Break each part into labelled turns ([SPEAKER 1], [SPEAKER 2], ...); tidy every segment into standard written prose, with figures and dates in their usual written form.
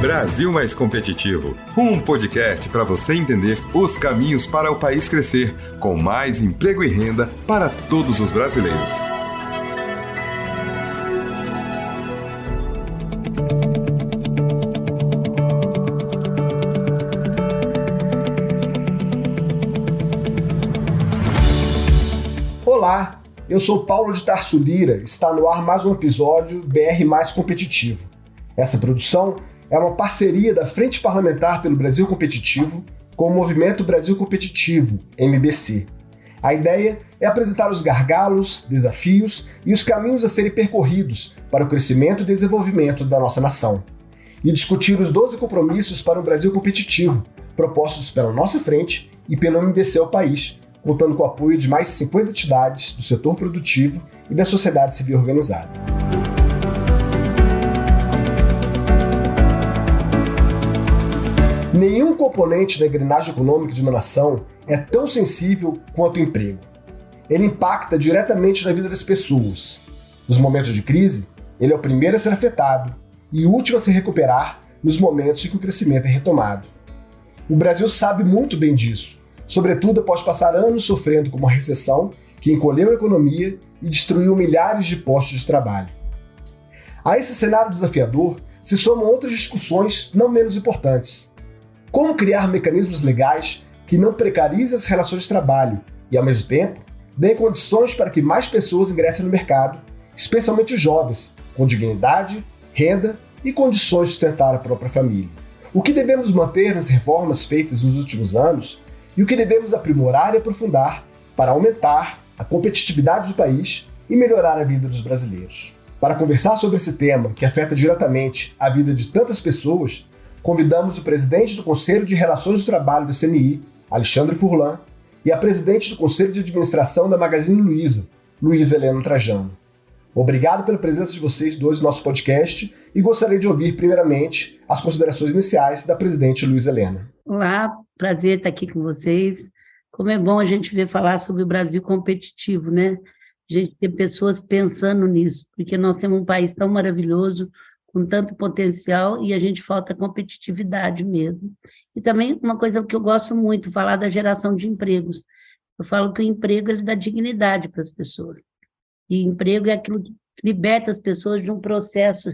[SPEAKER 1] Brasil Mais Competitivo, um podcast para você entender os caminhos para o país crescer, com mais emprego e renda para todos os brasileiros.
[SPEAKER 2] Olá, eu sou Paulo de Tarso Lira, está no ar mais um episódio BR Mais Competitivo. Essa produção é uma parceria da Frente Parlamentar pelo Brasil Competitivo com o Movimento Brasil Competitivo, MBC. A ideia é apresentar os gargalos, desafios e os caminhos a serem percorridos para o crescimento e desenvolvimento da nossa nação. E discutir os 12 compromissos para o Brasil competitivo, propostos pela nossa frente e pelo MBC ao país, contando com o apoio de mais de 50 entidades do setor produtivo e da sociedade civil organizada. Nenhum componente da engrenagem econômica de uma nação é tão sensível quanto o emprego. Ele impacta diretamente na vida das pessoas. Nos momentos de crise, ele é o primeiro a ser afetado e o último a se recuperar nos momentos em que o crescimento é retomado. O Brasil sabe muito bem disso, sobretudo após passar anos sofrendo com uma recessão que encolheu a economia e destruiu milhares de postos de trabalho. A esse cenário desafiador se somam outras discussões não menos importantes. Como criar mecanismos legais que não precarizem as relações de trabalho e, ao mesmo tempo, deem condições para que mais pessoas ingressem no mercado, especialmente os jovens, com dignidade, renda e condições de sustentar a própria família. O que devemos manter nas reformas feitas nos últimos anos e o que devemos aprimorar e aprofundar para aumentar a competitividade do país e melhorar a vida dos brasileiros. Para conversar sobre esse tema que afeta diretamente a vida de tantas pessoas, convidamos o presidente do Conselho de Relações do Trabalho da CNI, Alexandre Furlan, e a presidente do Conselho de Administração da Magazine Luiza, Luiza Helena Trajano. Obrigado pela presença de vocês dois no nosso podcast e gostaria de ouvir, primeiramente, as considerações iniciais da presidente Luiza Helena.
[SPEAKER 3] Olá, prazer estar aqui com vocês. Como é bom a gente ver falar sobre o Brasil competitivo, né? A gente tem pessoas pensando nisso, porque nós temos um país tão maravilhoso, com tanto potencial, e a gente falta competitividade mesmo. E também uma coisa que eu gosto muito, falar da geração de empregos. Eu falo que o emprego ele dá dignidade para as pessoas. E emprego é aquilo que liberta as pessoas de um processo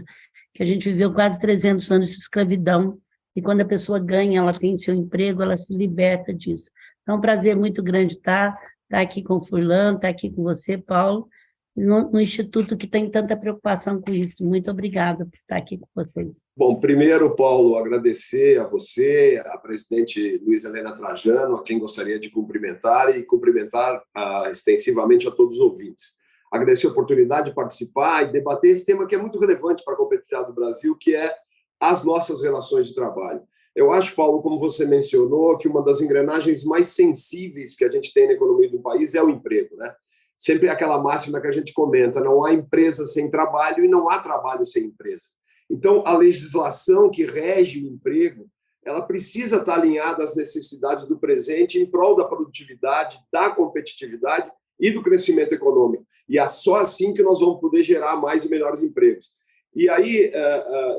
[SPEAKER 3] que a gente viveu quase 300 anos de escravidão, e quando a pessoa ganha, ela tem seu emprego, ela se liberta disso. Então, é um prazer muito grande estar aqui com o Furlan, estar aqui com você, Paulo, no Instituto que tem tanta preocupação com isso. Muito obrigada por estar aqui com vocês.
[SPEAKER 4] Bom, primeiro, Paulo, agradecer a você, a presidente Luiza Helena Trajano, a quem gostaria de cumprimentar e cumprimentar extensivamente a todos os ouvintes. Agradecer a oportunidade de participar e debater esse tema que é muito relevante para a competitividade do Brasil, que é as nossas relações de trabalho. Eu acho, Paulo, como você mencionou, que uma das engrenagens mais sensíveis que a gente tem na economia do país é o emprego, né? Sempre é aquela máxima que a gente comenta, não há empresa sem trabalho e não há trabalho sem empresa. Então, a legislação que rege o emprego, ela precisa estar alinhada às necessidades do presente em prol da produtividade, da competitividade e do crescimento econômico. E é só assim que nós vamos poder gerar mais e melhores empregos. E aí,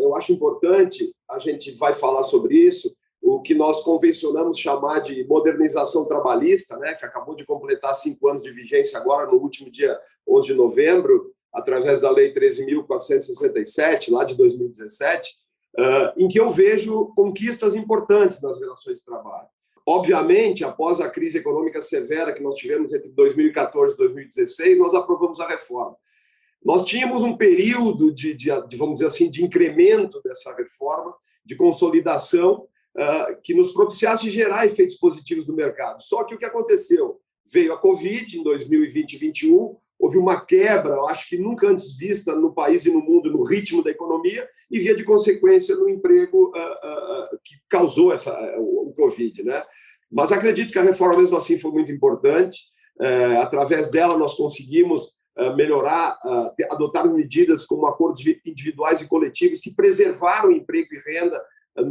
[SPEAKER 4] eu acho importante, a gente vai falar sobre isso, o que nós convencionamos chamar de modernização trabalhista, né, que acabou de completar 5 anos de vigência agora, no último dia 11 de novembro, através da Lei 13.467, lá de 2017, em que eu vejo conquistas importantes nas relações de trabalho. Obviamente, após a crise econômica severa que nós tivemos entre 2014 e 2016, nós aprovamos a reforma. Nós tínhamos um período de vamos dizer assim, de incremento dessa reforma, de consolidação, que nos propiciasse gerar efeitos positivos no mercado. Só que o que aconteceu? Veio a Covid em 2020 e 2021, houve uma quebra, eu acho que nunca antes vista no país e no mundo, no ritmo da economia, e via de consequência no emprego que causou o Covid, né? Mas acredito que a reforma, mesmo assim, foi muito importante. Através dela, nós conseguimos melhorar, adotar medidas como acordos individuais e coletivos que preservaram emprego e renda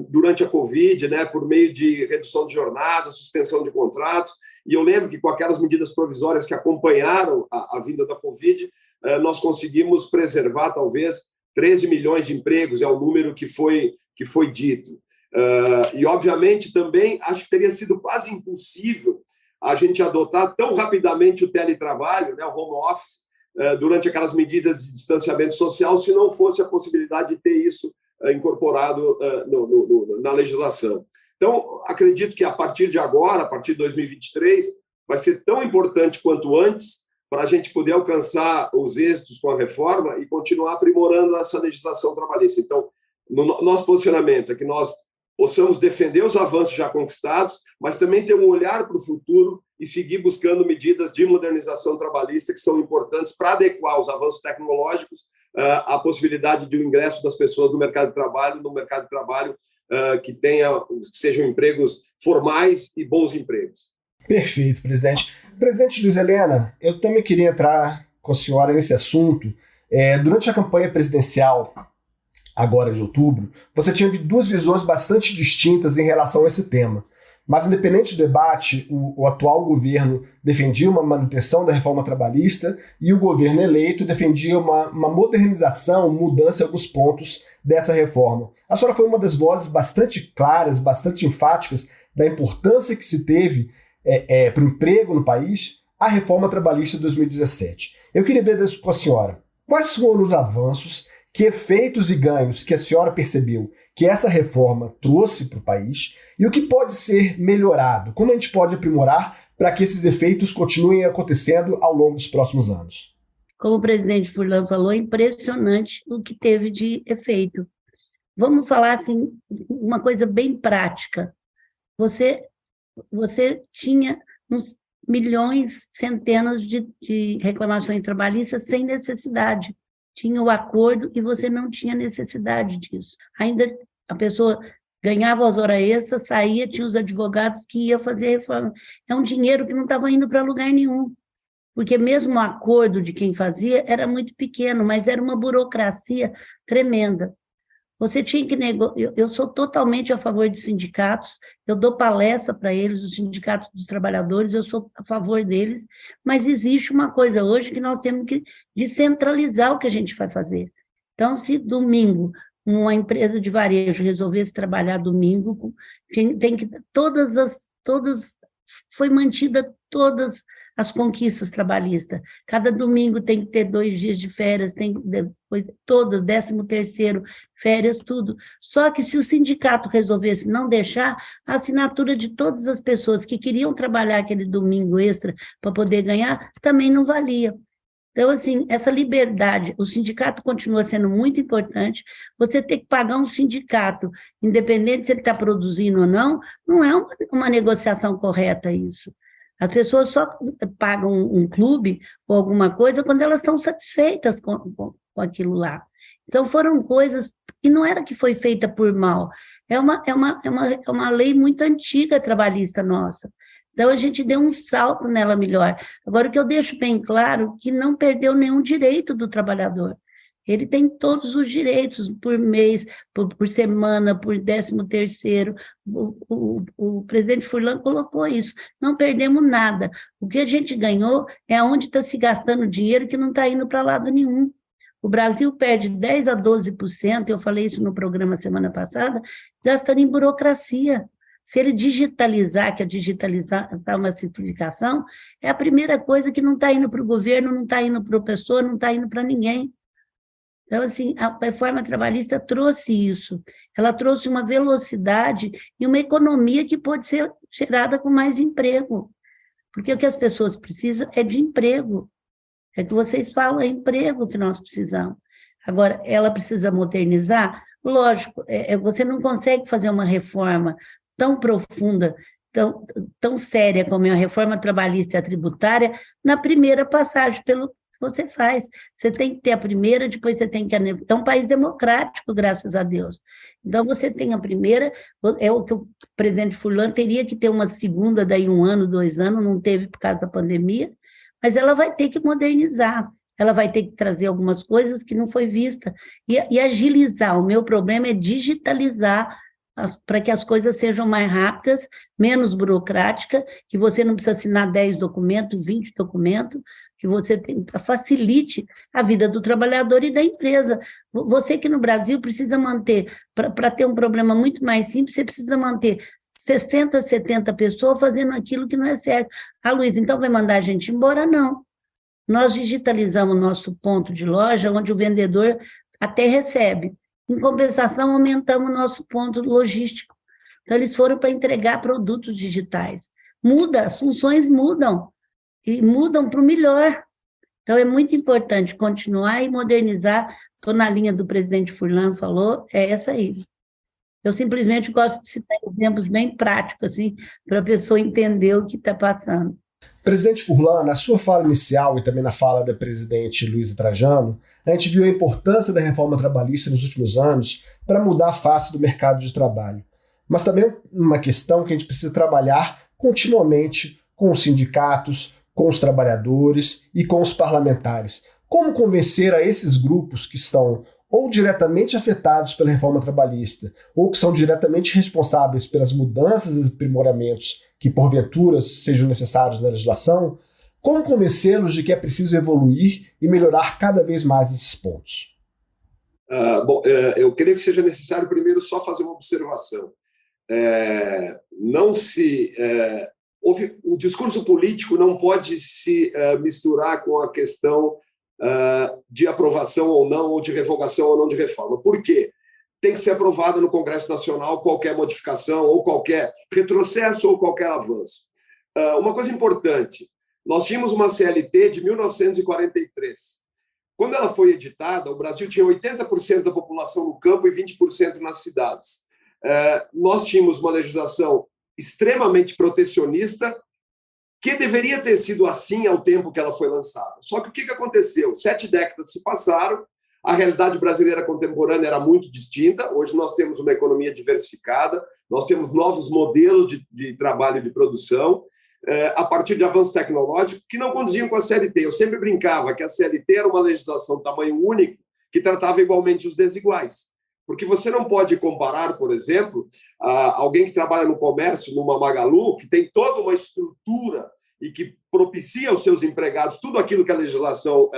[SPEAKER 4] durante a Covid, né, por meio de redução de jornada, suspensão de contratos. E eu lembro que com aquelas medidas provisórias que acompanharam a vinda da Covid, nós conseguimos preservar talvez 13 milhões de empregos, é um número que que foi dito. E, obviamente, também acho que teria sido quase impossível a gente adotar tão rapidamente o teletrabalho, né, o home office, durante aquelas medidas de distanciamento social, se não fosse a possibilidade de ter isso incorporado na legislação. Então, acredito que a partir de agora, a partir de 2023, vai ser tão importante quanto antes para a gente poder alcançar os êxitos com a reforma e continuar aprimorando essa legislação trabalhista. Então, nosso posicionamento é que nós possamos defender os avanços já conquistados, mas também ter um olhar para o futuro e seguir buscando medidas de modernização trabalhista que são importantes para adequar os avanços tecnológicos à possibilidade de um ingresso das pessoas no mercado de trabalho que sejam empregos formais e bons empregos.
[SPEAKER 2] Perfeito, presidente. Presidente Luiz Helena, eu também queria entrar com a senhora nesse assunto. Durante a campanha presidencial, agora de outubro, você tinha duas visões bastante distintas em relação a esse tema. Mas, independente do debate, o atual governo defendia uma manutenção da reforma trabalhista e o governo eleito defendia uma modernização, mudança em alguns pontos dessa reforma. A senhora foi uma das vozes bastante claras, bastante enfáticas da importância que se teve para o emprego no país a reforma trabalhista de 2017. Eu queria ver isso com a senhora. Quais foram os avanços, que efeitos e ganhos que a senhora percebeu que essa reforma trouxe para o país e o que pode ser melhorado? Como a gente pode aprimorar para que esses efeitos continuem acontecendo ao longo dos próximos anos?
[SPEAKER 3] Como o presidente Furlan falou, é impressionante o que teve de efeito. Vamos falar assim, uma coisa bem prática. Você tinha uns milhões, centenas de reclamações trabalhistas sem necessidade. Tinha o acordo e você não tinha necessidade disso. Ainda a pessoa ganhava as horas extras, saía, tinha os advogados que iam fazer reforma. É um dinheiro que não estava indo para lugar nenhum, porque mesmo o acordo de quem fazia era muito pequeno, mas era uma burocracia tremenda. Você tinha que negociar. Eu sou totalmente a favor de sindicatos, eu dou palestra para eles, os sindicatos dos trabalhadores, eu sou a favor deles, mas existe uma coisa hoje que nós temos que descentralizar o que a gente vai fazer. Então, se domingo uma empresa de varejo resolvesse trabalhar domingo, tem que foi mantida todas as conquistas trabalhistas. Cada domingo tem que ter 2 dias de férias, tem depois todas, 13º, férias, tudo. Só que se o sindicato resolvesse não deixar, a assinatura de todas as pessoas que queriam trabalhar aquele domingo extra para poder ganhar, também não valia. Então, assim, essa liberdade, o sindicato continua sendo muito importante. Você ter que pagar um sindicato, independente se ele está produzindo ou não é uma negociação correta isso. As pessoas só pagam um clube ou alguma coisa quando elas estão satisfeitas com aquilo lá. Então, foram coisas que não era que foi feita por mal. É uma lei muito antiga trabalhista nossa. Então, a gente deu um salto nela melhor. Agora, o que eu deixo bem claro é que não perdeu nenhum direito do trabalhador. Ele tem todos os direitos por mês, por semana, por 13º. O presidente Furlan colocou isso. Não perdemos nada. O que a gente ganhou é onde está se gastando dinheiro que não está indo para lado nenhum. O Brasil perde 10% a 12%, eu falei isso no programa semana passada, gastando em burocracia. Se ele digitalizar, que é digitalizar uma simplificação, é a primeira coisa que não está indo para o governo, não está indo para o pessoa, não está indo para ninguém. Então, assim, a reforma trabalhista trouxe isso. Ela trouxe uma velocidade e uma economia que pode ser gerada com mais emprego. Porque o que as pessoas precisam é de emprego. É que vocês falam, é emprego que nós precisamos. Agora, ela precisa modernizar? Lógico, você não consegue fazer uma reforma tão profunda, tão séria como é a reforma trabalhista e a tributária na primeira passagem pelo você faz. Você tem que ter a primeira, depois você tem que... É um país democrático, graças a Deus. Então, você tem a primeira, é o que o presidente Furlan teria que ter uma segunda, daí 1 ano, 2 anos, não teve por causa da pandemia, mas ela vai ter que modernizar, ela vai ter que trazer algumas coisas que não foi vista, e agilizar. O meu problema é digitalizar, para que as coisas sejam mais rápidas, menos burocrática, que você não precisa assinar 10 documentos, 20 documentos, que você facilite a vida do trabalhador e da empresa. Você que no Brasil precisa manter, para ter um problema muito mais simples, você precisa manter 60, 70 pessoas fazendo aquilo que não é certo. Luísa, então vai mandar a gente embora? Não. Nós digitalizamos o nosso ponto de loja, onde o vendedor até recebe. Em compensação, aumentamos o nosso ponto logístico. Então, eles foram para entregar produtos digitais. Muda, as funções mudam, e mudam para o melhor. Então, é muito importante continuar e modernizar. Estou na linha do presidente Furlan falou, é essa aí. Eu simplesmente gosto de citar exemplos bem práticos, assim, para a pessoa entender o que está passando.
[SPEAKER 2] Presidente Furlan, na sua fala inicial e também na fala da presidente Luísa Trajano, a gente viu a importância da reforma trabalhista nos últimos anos para mudar a face do mercado de trabalho. Mas também uma questão que a gente precisa trabalhar continuamente com os sindicatos, com os trabalhadores e com os parlamentares. Como convencer a esses grupos que estão ou diretamente afetados pela reforma trabalhista, ou que são diretamente responsáveis pelas mudanças e aprimoramentos que porventura sejam necessários na legislação, como convencê-los de que é preciso evoluir e melhorar cada vez mais esses pontos?
[SPEAKER 4] Eu creio que seja necessário primeiro só fazer uma observação. O discurso político não pode se misturar com a questão de aprovação ou não, ou de revogação ou não de reforma. Por quê? Tem que ser aprovada no Congresso Nacional qualquer modificação, ou qualquer retrocesso, ou qualquer avanço. Uma coisa importante, nós tínhamos uma CLT de 1943. Quando ela foi editada, o Brasil tinha 80% da população no campo e 20% nas cidades. Nós tínhamos uma legislação extremamente protecionista, que deveria ter sido assim ao tempo que ela foi lançada. Só que o que aconteceu? 7 décadas se passaram, a realidade brasileira contemporânea era muito distinta, hoje nós temos uma economia diversificada, nós temos novos modelos de trabalho e de produção, a partir de avanços tecnológicos que não condiziam com a CLT. Eu sempre brincava que a CLT era uma legislação tamanho único que tratava igualmente os desiguais. Porque você não pode comparar, por exemplo, alguém que trabalha no comércio, numa Magalu, que tem toda uma estrutura e que propicia aos seus empregados tudo aquilo que a legislação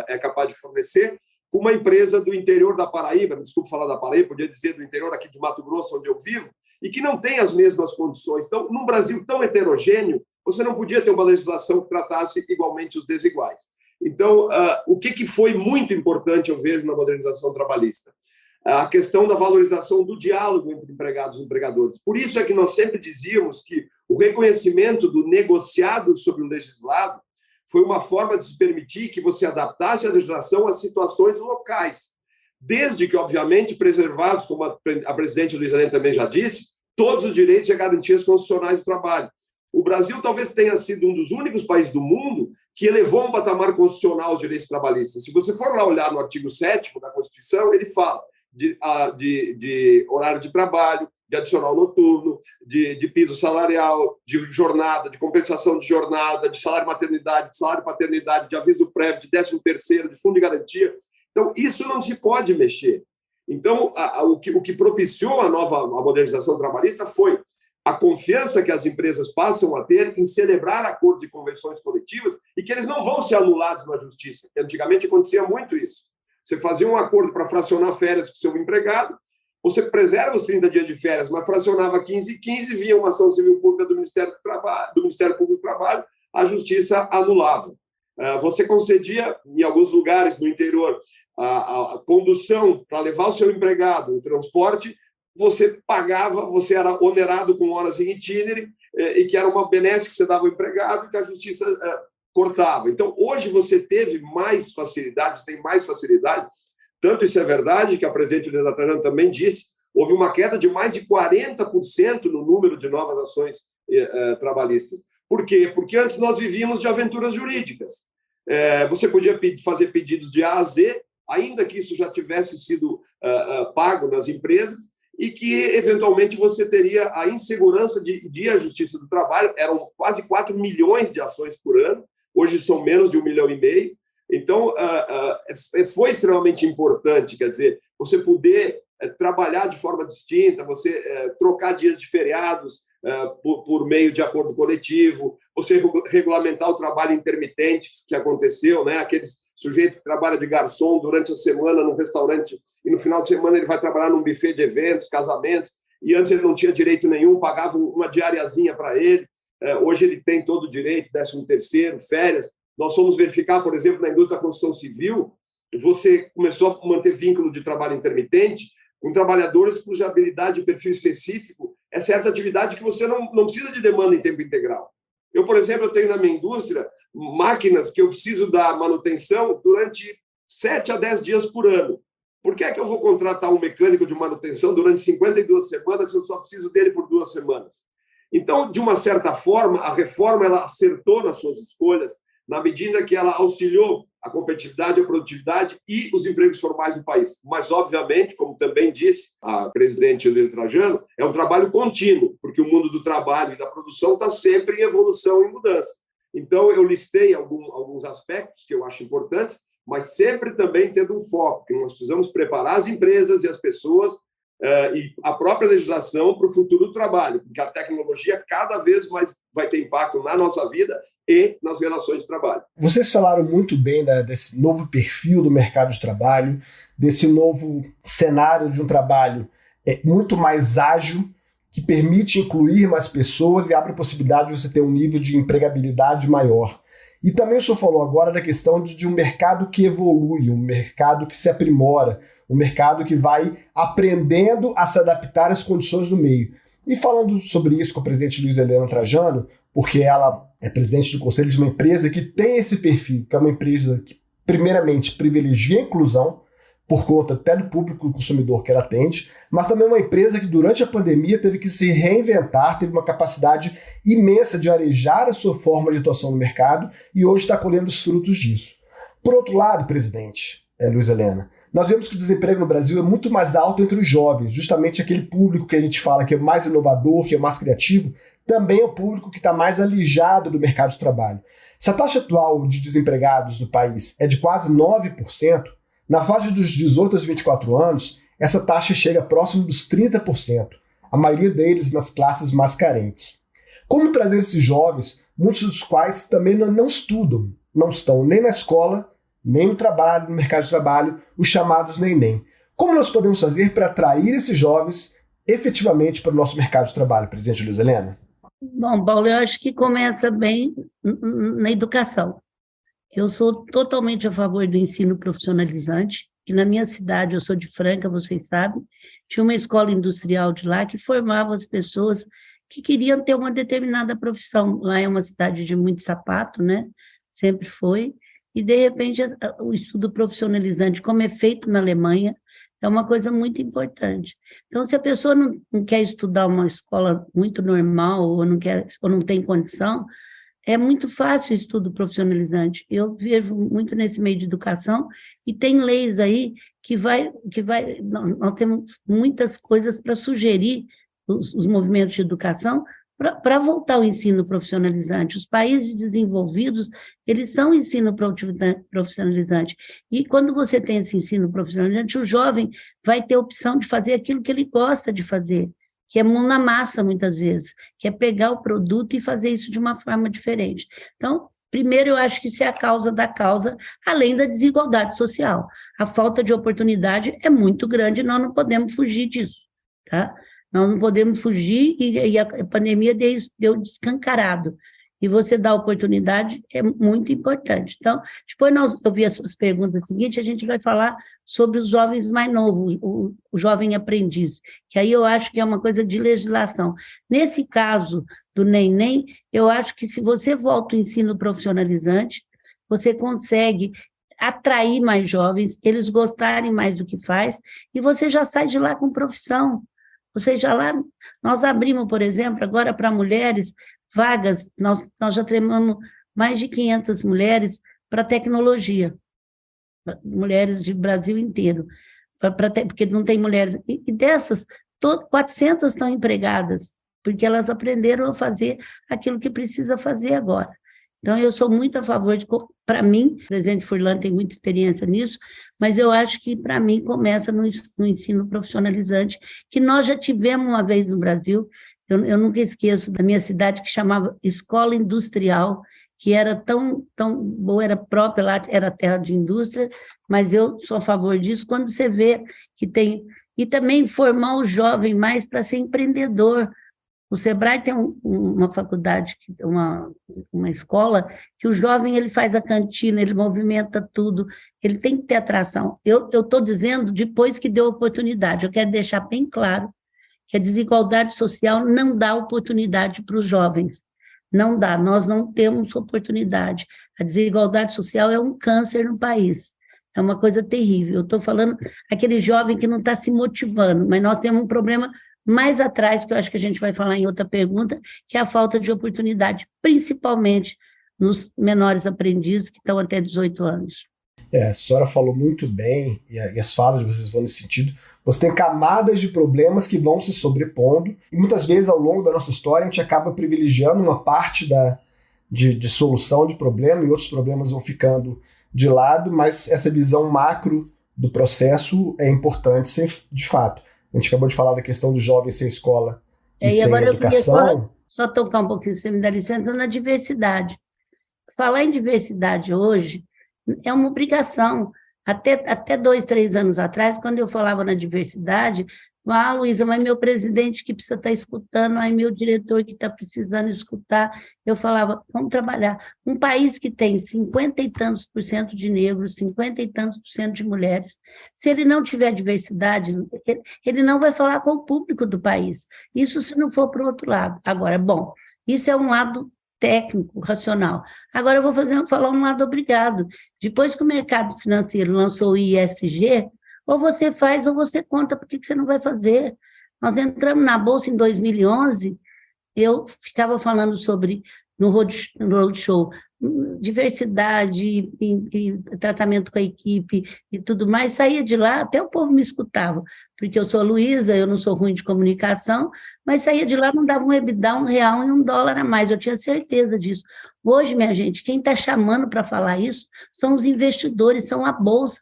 [SPEAKER 4] é capaz de fornecer, com uma empresa do interior da Paraíba, me desculpe falar da Paraíba, podia dizer do interior aqui de Mato Grosso, onde eu vivo, e que não tem as mesmas condições. Então, num Brasil tão heterogêneo, você não podia ter uma legislação que tratasse igualmente os desiguais. Então, o que foi muito importante, eu vejo, na modernização trabalhista? A questão da valorização do diálogo entre empregados e empregadores. Por isso é que nós sempre dizíamos que o reconhecimento do negociado sobre o legislado foi uma forma de se permitir que você adaptasse a legislação às situações locais, desde que, obviamente, preservados, como a presidente Luísa Helena também já disse, todos os direitos e garantias constitucionais do trabalho. O Brasil talvez tenha sido um dos únicos países do mundo que elevou um patamar constitucional os direitos trabalhistas. Se você for lá olhar no artigo 7º da Constituição, ele fala de horário de trabalho, de adicional noturno, de piso salarial, de jornada, de compensação de jornada, de salário maternidade, de salário paternidade, de aviso prévio, de 13º, de fundo de garantia. Então, isso não se pode mexer. Então, o que propiciou a modernização trabalhista foi a confiança que as empresas passam a ter em celebrar acordos e convenções coletivas e que eles não vão ser anulados na justiça. Antigamente acontecia muito isso. Você fazia um acordo para fracionar férias com o seu empregado, você preserva os 30 dias de férias, mas fracionava 15 e 15, via uma ação civil pública do Ministério Público do Trabalho, a justiça anulava. Você concedia, em alguns lugares no interior, a condução para levar o seu empregado, o transporte, você pagava, você era onerado com horas em itinerário, e que era uma benesse que você dava ao empregado, que a justiça cortava. Então, hoje você teve mais facilidades, tem mais facilidade, tanto isso é verdade, que a presidente Luísa Trajano também disse, houve uma queda de mais de 40% no número de novas ações trabalhistas. Por quê? Porque antes nós vivíamos de aventuras jurídicas. Você podia fazer pedidos de A a Z, ainda que isso já tivesse sido pago nas empresas, e que, eventualmente, você teria a insegurança de ir à Justiça do Trabalho. Eram quase 4 milhões de ações por ano, hoje são menos de 1,5 milhão. Então, foi extremamente importante, quer dizer, você poder trabalhar de forma distinta, você trocar dias de feriados, por meio de acordo coletivo, você regulamentar o trabalho intermitente que aconteceu, né? Aquele sujeito que trabalha de garçom durante a semana num restaurante e no final de semana ele vai trabalhar num buffet de eventos, casamentos, e antes ele não tinha direito nenhum, pagava uma diariazinha para ele, hoje ele tem todo o direito, 13º, férias. Nós fomos verificar, por exemplo, na indústria da construção civil, você começou a manter vínculo de trabalho intermitente com trabalhadores cuja habilidade e perfil específico é certa atividade que você não precisa de demanda em tempo integral. Eu, por exemplo, tenho na minha indústria máquinas que eu preciso dar manutenção durante 7 a 10 dias por ano. Por que é que eu vou contratar um mecânico de manutenção durante 52 semanas se eu só preciso dele por 2 semanas? Então, de uma certa forma, a reforma ela acertou nas suas escolhas, na medida que ela auxiliou a competitividade, a produtividade e os empregos formais do país. Mas, obviamente, como também disse a presidente Helena Trajano, é um trabalho contínuo, porque o mundo do trabalho e da produção está sempre em evolução e mudança. Então, eu listei alguns aspectos que eu acho importantes, mas sempre também tendo um foco, que nós precisamos preparar as empresas e as pessoas e a própria legislação para o futuro do trabalho, porque a tecnologia cada vez mais vai ter impacto na nossa vida e nas relações de trabalho.
[SPEAKER 2] Vocês falaram muito bem desse novo perfil do mercado de trabalho, desse novo cenário de um trabalho muito mais ágil, que permite incluir mais pessoas e abre a possibilidade de você ter um nível de empregabilidade maior. E também o senhor falou agora da questão de um mercado que evolui, um mercado que se aprimora, um mercado que vai aprendendo a se adaptar às condições do meio. E falando sobre isso com a presidente Luiza Helena Trajano, porque ela é presidente do conselho de uma empresa que tem esse perfil, que é uma empresa que, primeiramente, privilegia a inclusão, por conta até do público consumidor que ela atende, mas também uma empresa que, durante a pandemia, teve que se reinventar, teve uma capacidade imensa de arejar a sua forma de atuação no mercado e hoje está colhendo os frutos disso. Por outro lado, presidente Luiza Helena, nós vemos que o desemprego no Brasil é muito mais alto entre os jovens, justamente aquele público que a gente fala que é mais inovador, que é mais criativo, também é o público que está mais alijado do mercado de trabalho. Se a taxa atual de desempregados no país é de quase 9%, na faixa dos 18 aos 24 anos, essa taxa chega próximo dos 30%, a maioria deles nas classes mais carentes. Como trazer esses jovens, muitos dos quais também não estudam, não estão nem na escola, nem no trabalho, no mercado de trabalho, os chamados nem. Como nós podemos fazer para atrair esses jovens efetivamente para o nosso mercado de trabalho, presidente Luiza Helena?
[SPEAKER 3] Bom, Paulo, eu acho que começa bem na educação. Eu sou totalmente a favor do ensino profissionalizante, que na minha cidade, eu sou de Franca, vocês sabem, tinha uma escola industrial de lá que formava as pessoas que queriam ter uma determinada profissão. Lá é uma cidade de muito sapato, né? Sempre foi. E, de repente, o estudo profissionalizante, como é feito na Alemanha, é uma coisa muito importante. Então, se a pessoa não quer estudar uma escola muito normal ou não tem condição, é muito fácil o estudo profissionalizante. Eu vejo muito nesse meio de educação e tem leis aí que nós temos muitas coisas para sugerir os movimentos de educação para voltar ao ensino profissionalizante. Os países desenvolvidos, eles são ensino profissionalizante. E quando você tem esse ensino profissionalizante, o jovem vai ter a opção de fazer aquilo que ele gosta de fazer, que é mão na massa, muitas vezes, que é pegar o produto e fazer isso de uma forma diferente. Então, primeiro, eu acho que isso é a causa da causa, além da desigualdade social. A falta de oportunidade é muito grande e nós não podemos fugir disso, tá? Nós não podemos fugir e a pandemia deu descancarado. E você dar oportunidade é muito importante. Então, depois eu vi as suas perguntas seguintes, a gente vai falar sobre os jovens mais novos, o jovem aprendiz, que aí eu acho que é uma coisa de legislação. Nesse caso do nem, eu acho que se você volta o ensino profissionalizante, você consegue atrair mais jovens, eles gostarem mais do que faz, e você já sai de lá com profissão. Ou seja, lá nós abrimos, por exemplo, agora para mulheres, vagas, nós já treinamos mais de 500 mulheres para tecnologia, mulheres do Brasil inteiro, porque não tem mulheres. E dessas, 400 estão empregadas, porque elas aprenderam a fazer aquilo que precisa fazer agora. Então, eu sou muito a favor para mim, o presidente Furlan tem muita experiência nisso, mas eu acho que, para mim, começa no ensino profissionalizante, que nós já tivemos uma vez no Brasil. Eu nunca esqueço da minha cidade, que chamava Escola Industrial, que era tão boa, era própria lá, era terra de indústria, mas eu sou a favor disso quando você vê que tem... E também formar o jovem mais para ser empreendedor. O Sebrae tem uma faculdade, uma escola, que o jovem ele faz a cantina, ele movimenta tudo, ele tem que ter atração. Eu estou dizendo depois que deu oportunidade, eu quero deixar bem claro que a desigualdade social não dá oportunidade para os jovens. Não dá, nós não temos oportunidade. A desigualdade social é um câncer no país, é uma coisa terrível. Eu estou falando aquele jovem que não está se motivando, mas nós temos um problema mais atrás, que eu acho que a gente vai falar em outra pergunta, que é a falta de oportunidade, principalmente nos menores aprendizes que estão até 18 anos.
[SPEAKER 2] A senhora falou muito bem, e as falas de vocês vão nesse sentido. Você tem camadas de problemas que vão se sobrepondo, e muitas vezes, ao longo da nossa história, a gente acaba privilegiando uma parte de solução de problema, e outros problemas vão ficando de lado, mas essa visão macro do processo é importante, de fato. A gente acabou de falar da questão do jovem sem escola e sem
[SPEAKER 3] agora
[SPEAKER 2] educação.
[SPEAKER 3] Eu queria só tocar um pouquinho, se você me dá licença, na diversidade. Falar em diversidade hoje é uma obrigação. Até 2, 3 anos atrás, quando eu falava na diversidade, Luísa, mas meu presidente que precisa estar escutando, aí meu diretor que está precisando escutar, eu falava, vamos trabalhar. Um país que tem 50 e tantos % de negros, 50 e tantos % de mulheres, se ele não tiver diversidade, ele não vai falar com o público do país. Isso se não for para o outro lado. Agora, bom, isso é um lado técnico, racional. Agora eu vou falar um lado obrigado. Depois que o mercado financeiro lançou o ISG, ou você faz ou você conta, por que você não vai fazer? Nós entramos na Bolsa em 2011, eu ficava falando sobre, no Roadshow, diversidade e tratamento com a equipe e tudo mais, saía de lá, até o povo me escutava, porque eu sou a Luísa, eu não sou ruim de comunicação, mas saía de lá, não dava um EBITDA, R$1 e $1 a mais, eu tinha certeza disso. Hoje, minha gente, quem está chamando para falar isso são os investidores, são a Bolsa.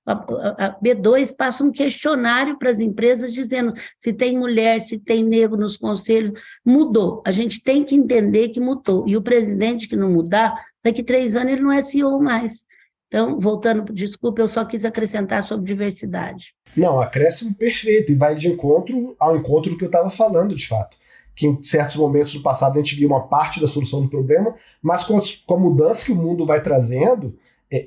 [SPEAKER 3] A B2 passa um questionário para as empresas dizendo se tem mulher, se tem negro nos conselhos. Mudou, a gente tem que entender que mudou, e o presidente que não mudar, daqui 3 anos ele não é CEO mais. Então, voltando, desculpa, eu só quis acrescentar sobre diversidade.
[SPEAKER 2] Não, acréscimo perfeito, e vai de encontro ao encontro do que eu estava falando, de fato. Que em certos momentos do passado a gente via uma parte da solução do problema, mas com a mudança que o mundo vai trazendo,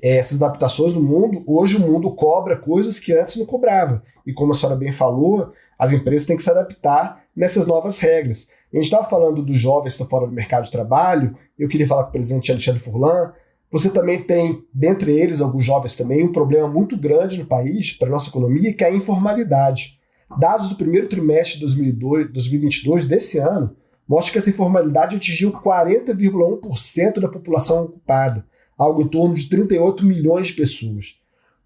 [SPEAKER 2] essas adaptações no mundo, hoje o mundo cobra coisas que antes não cobrava. E como a senhora bem falou, as empresas têm que se adaptar nessas novas regras. A gente estava falando dos jovens que estão fora do mercado de trabalho, eu queria falar com o presidente Alexandre Furlan. Você também tem, dentre eles, alguns jovens também, um problema muito grande no país, para a nossa economia, que é a informalidade. Dados do primeiro trimestre de 2022 desse ano mostram que essa informalidade atingiu 40,1% da população ocupada, algo em torno de 38 milhões de pessoas.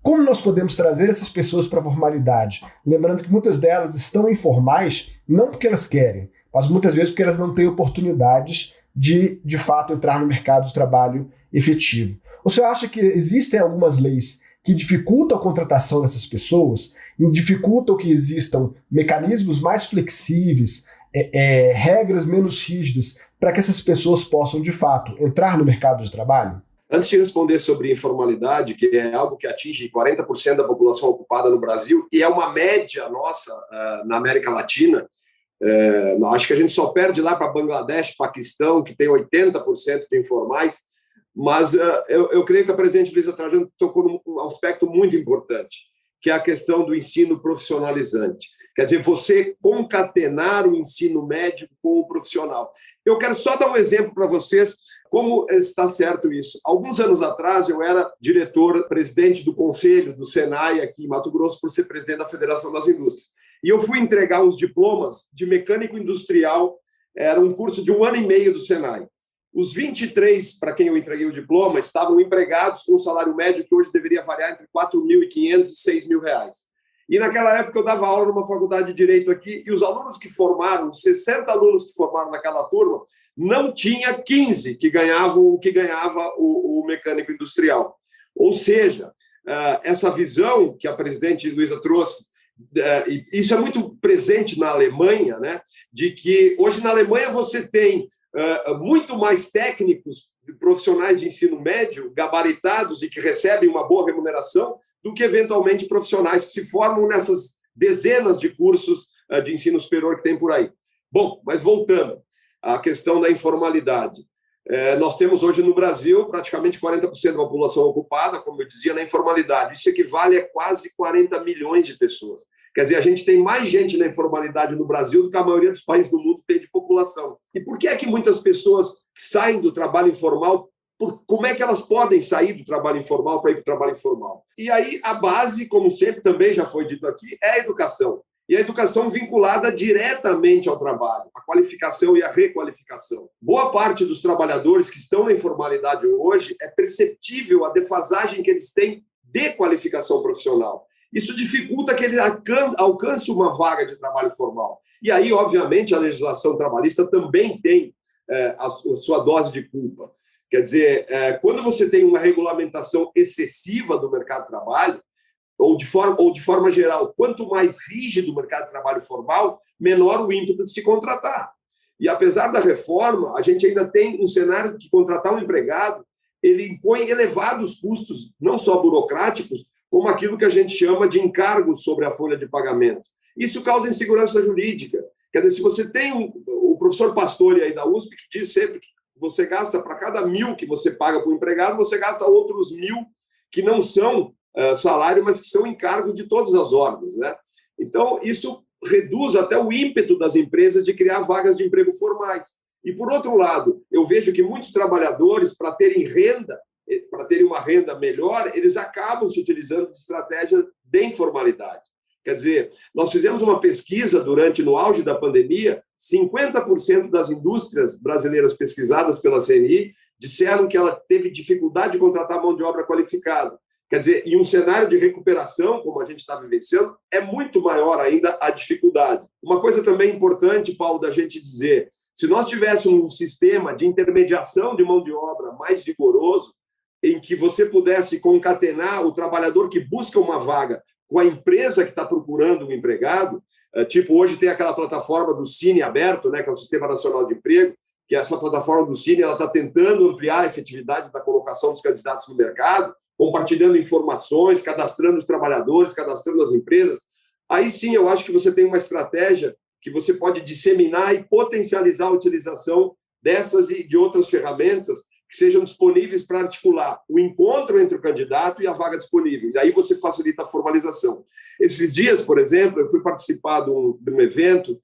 [SPEAKER 2] Como nós podemos trazer essas pessoas para a formalidade? Lembrando que muitas delas estão informais não porque elas querem, mas muitas vezes porque elas não têm oportunidades de fato, entrar no mercado de trabalho efetivo. O senhor acha que existem algumas leis que dificultam a contratação dessas pessoas e dificultam que existam mecanismos mais flexíveis, regras menos rígidas, para que essas pessoas possam, de fato, entrar no mercado de trabalho?
[SPEAKER 4] Antes de responder sobre informalidade, que é algo que atinge 40% da população ocupada no Brasil, e é uma média nossa na América Latina, acho que a gente só perde lá para Bangladesh, Paquistão, que tem 80% de informais, mas eu creio que a presidente Luísa Trajano tocou num aspecto muito importante, que é a questão do ensino profissionalizante. Quer dizer, você concatenar o ensino médio com o profissional. Eu quero só dar um exemplo para vocês como está certo isso. Alguns anos atrás, eu era presidente do conselho do Senai aqui em Mato Grosso, por ser presidente da Federação das Indústrias. E eu fui entregar os diplomas de mecânico industrial, era um curso de 1 ano e meio do Senai. Os 23, para quem eu entreguei o diploma, estavam empregados com um salário médio que hoje deveria variar entre R$4.500 e R$6.000. E naquela época eu dava aula numa faculdade de Direito aqui, e os alunos que formaram, 60 alunos que formaram naquela turma, não tinha 15 que ganhavam o que ganhava o mecânico industrial. Ou seja, essa visão que a presidente Luísa trouxe isso é muito presente na Alemanha, né? De que hoje na Alemanha você tem muito mais técnicos, profissionais de ensino médio, gabaritados e que recebem uma boa remuneração, do que eventualmente profissionais que se formam nessas dezenas de cursos de ensino superior que tem por aí. Bom, mas voltando à questão da informalidade. Nós temos hoje no Brasil praticamente 40% da população ocupada, como eu dizia, na informalidade. Isso equivale a quase 40 milhões de pessoas. Quer dizer, a gente tem mais gente na informalidade no Brasil do que a maioria dos países do mundo tem de população. E por que é que muitas pessoas saem do trabalho informal? Como é que elas podem sair do trabalho informal para ir para o trabalho informal? E aí a base, como sempre também já foi dito aqui, é a educação. E a educação vinculada diretamente ao trabalho, a qualificação e a requalificação. Boa parte dos trabalhadores que estão na informalidade hoje é perceptível a defasagem que eles têm de qualificação profissional. Isso dificulta que ele alcance uma vaga de trabalho formal. E aí, obviamente, a legislação trabalhista também tem a sua dose de culpa. Quer dizer, quando você tem uma regulamentação excessiva do mercado de trabalho, ou de forma geral, quanto mais rígido o mercado de trabalho formal, menor o ímpeto de se contratar. E apesar da reforma, a gente ainda tem um cenário de contratar um empregado, ele impõe elevados custos, não só burocráticos, como aquilo que a gente chama de encargos sobre a folha de pagamento. Isso causa insegurança jurídica. Quer dizer, se você tem o professor Pastore aí da USP, que diz sempre que você gasta, para cada 1.000 que você paga para o empregado, você gasta outros 1.000 que não são salário, mas que são encargos de todas as ordens, né? Então, isso reduz até o ímpeto das empresas de criar vagas de emprego formais. E, por outro lado, eu vejo que muitos trabalhadores, para terem uma renda melhor, eles acabam se utilizando de estratégia de informalidade. Quer dizer, nós fizemos uma pesquisa no auge da pandemia, 50% das indústrias brasileiras pesquisadas pela CNI disseram que ela teve dificuldade de contratar mão de obra qualificada. Quer dizer, em um cenário de recuperação, como a gente está vivenciando, é muito maior ainda a dificuldade. Uma coisa também importante, Paulo, da gente dizer, se nós tivéssemos um sistema de intermediação de mão de obra mais vigoroso, em que você pudesse concatenar o trabalhador que busca uma vaga com a empresa que está procurando um empregado, tipo, hoje tem aquela plataforma do Cine aberto, né, que é o Sistema Nacional de Emprego, que essa plataforma do Cine está tentando ampliar a efetividade da colocação dos candidatos no mercado, compartilhando informações, cadastrando os trabalhadores, cadastrando as empresas. Aí sim, eu acho que você tem uma estratégia que você pode disseminar e potencializar a utilização dessas e de outras ferramentas que sejam disponíveis para articular o encontro entre o candidato e a vaga disponível. E aí você facilita a formalização. Esses dias, por exemplo, eu fui participar de um evento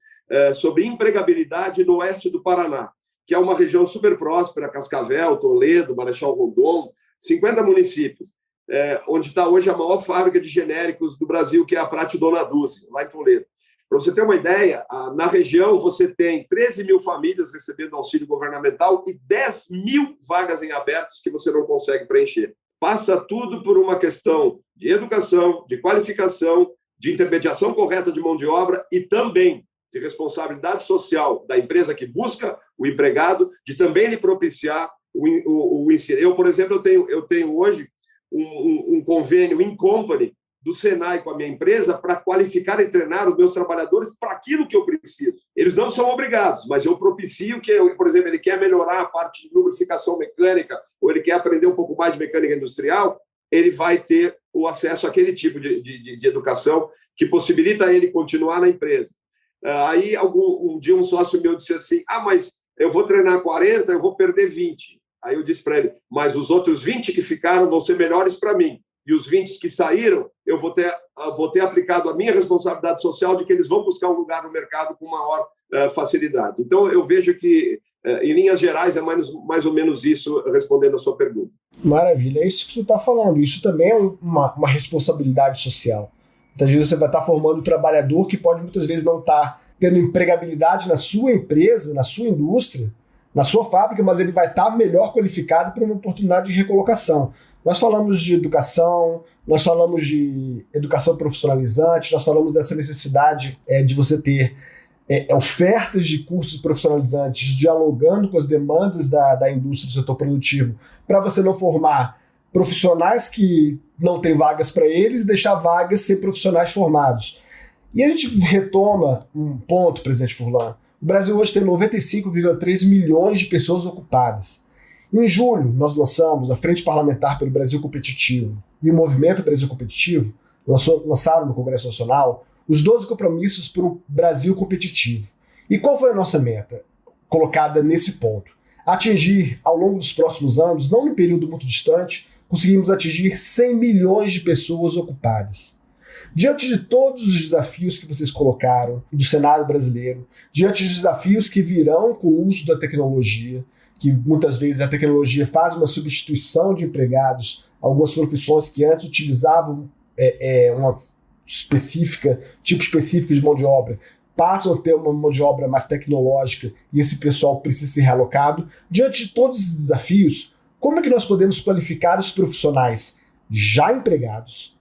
[SPEAKER 4] sobre empregabilidade no oeste do Paraná, que é uma região super próspera, Cascavel, Toledo, Marechal Rondon, 50 municípios, onde está hoje a maior fábrica de genéricos do Brasil, que é a Prate Dona Dulce, lá em Toledo. Para você ter uma ideia, na região você tem 13 mil famílias recebendo auxílio governamental e 10 mil vagas em abertos que você não consegue preencher. Passa tudo por uma questão de educação, de qualificação, de intermediação correta de mão de obra e também de responsabilidade social da empresa que busca o empregado, de também lhe propiciar o ensino. Eu, por exemplo, eu tenho hoje um convênio in company do Senai com a minha empresa para qualificar e treinar os meus trabalhadores para aquilo que eu preciso. Eles não são obrigados, mas eu propicio que, por exemplo, ele quer melhorar a parte de lubrificação mecânica ou ele quer aprender um pouco mais de mecânica industrial, ele vai ter o acesso àquele tipo de educação que possibilita ele continuar na empresa. Aí, um dia, um sócio meu disse assim, mas eu vou treinar 40, eu vou perder 20. Aí eu disse para ele, mas os outros 20 que ficaram vão ser melhores para mim. E os 20 que saíram, eu vou ter aplicado a minha responsabilidade social de que eles vão buscar um lugar no mercado com maior facilidade. Então, eu vejo que, em linhas gerais, é mais ou menos isso, respondendo a sua pergunta.
[SPEAKER 2] Maravilha, é isso que você está falando. Isso também é uma responsabilidade social. Muitas vezes você vai estar formando um trabalhador que pode, muitas vezes, não estar tendo empregabilidade na sua empresa, na sua indústria, na sua fábrica, mas ele vai estar melhor qualificado para uma oportunidade de recolocação. Nós falamos de educação, nós falamos de educação profissionalizante, nós falamos dessa necessidade de você ter ofertas de cursos profissionalizantes dialogando com as demandas da indústria do setor produtivo, para você não formar profissionais que não têm vagas para eles e deixar vagas sem profissionais formados. E a gente retoma um ponto, presidente Furlan. O Brasil hoje tem 95,3 milhões de pessoas ocupadas. Em julho, nós lançamos a Frente Parlamentar pelo Brasil Competitivo e o Movimento Brasil Competitivo lançaram no Congresso Nacional os 12 compromissos para o Brasil competitivo. E qual foi a nossa meta colocada nesse ponto? Atingir, ao longo dos próximos anos, não num período muito distante, conseguimos atingir 100 milhões de pessoas ocupadas. Diante de todos os desafios que vocês colocaram do cenário brasileiro, diante dos desafios que virão com o uso da tecnologia, que muitas vezes a tecnologia faz uma substituição de empregados, algumas profissões que antes utilizavam uma tipo específico de mão de obra, passam a ter uma mão de obra mais tecnológica e esse pessoal precisa ser realocado. Diante de todos esses desafios, como é que nós podemos qualificar os profissionais já empregados